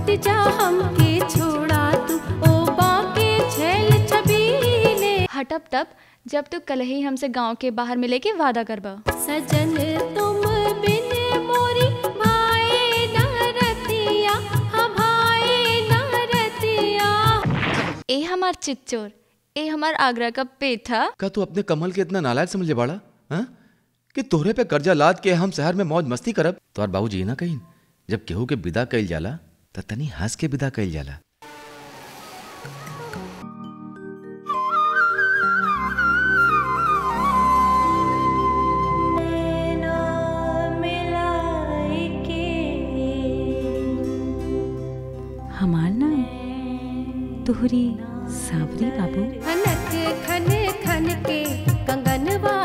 हट जा हमके छोड़ा तू ओ बाके छैल छबीले। हटब तब जब तू कल ही हमसे गांव के बाहर मिले के वादा करबा। सजन तुम बिन मोरी भाए न रतिया, हाँ भाए न रतिया। ए हमार चिच्चोर, ए हमार आगरा का पेठा। का तू अपने कमल के इतना नालायक समझे बाड़ा हाँ? कि तोहरे पे कर्जा लाद के हम शहर में मौज मस्ती करब। तोहर बाबूजी ना कहीं जब केहू के विदा कइल जाला त तनी हंस के विदा कइल जाला। हमार नाम तोहरी सावरी बाबू। खनक खन खन के कंगनवा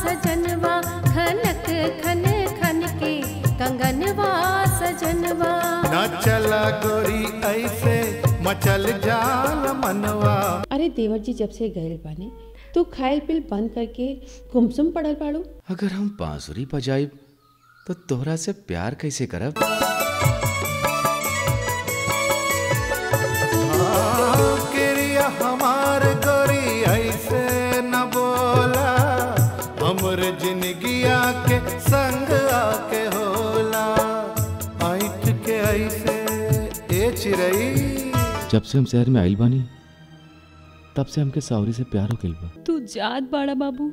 सजनवा, खनक खन खन के कंगनवा सजनवा। न चला गोरी ऐसे मचल जाल मनवा। अरे देवर जी जब से गए बाने तू खाइल पिल बंद करके गुमसुम पड़ल बाड़ू। अगर हम बांसुरी बजाइब तो तोहरा से प्यार कैसे करब। हमार गोरी ऐसे न बोला, हमर जिंदगिया के संग आके होला। ऐठ के ऐसे ए चिरई। जब से हम शहर में आइल बानी तब से हमके सावरी से प्यार हो गइल बा। तू जात बाड़ा बाबू।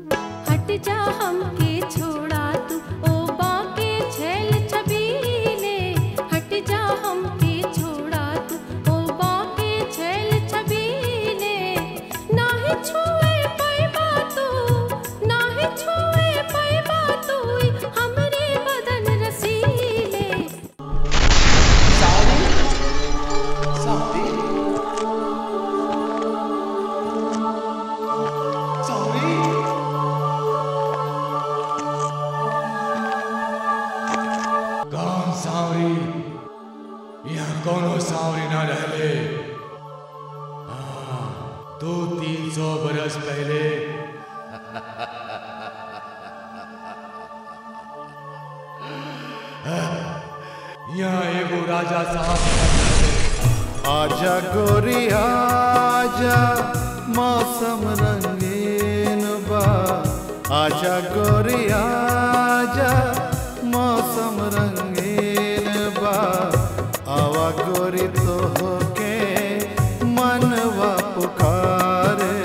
हट जा हमके छोड़ा तू ओ बाके छैल छबीले। हट जा हमके छोड़ा तू ओ बाके छैल छबीले। नाहि छुए पैबा तू, नाहि छुए पैबा तू हमरे बदन रसीले। यहाँ कोनो सावरी ना रहले। 200-300 बरस पहले यहाँ एगो राजा साहब। आजा गोरी आजा मौसम रंगीन बा। आजा गोरी आजा मौसम रंगीन बा। आवा गोरी तो होके मनवा पुकारे।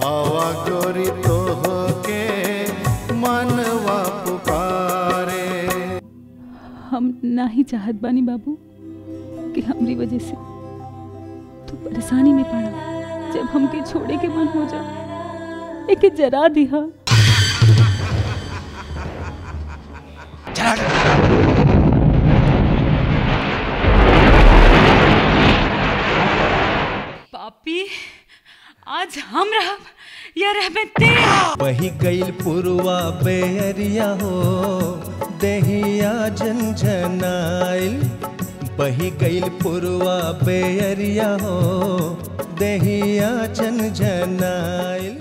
आवा गोरी तो होके मनवा पुकारे। हम ना ही चाहत बानी बाबू कि हमरी वजह से तू परेशानी में पड़ा। जब हमके छोड़े के मन हो जा एके जरा दिहा। पापी आज हम रहब या रहबे ते। बही गईल पुरवा बेअरिया हो देहिया झनझनाइल। बही गईल पुरवा बेअरिया हो देहिया झनझनाइल।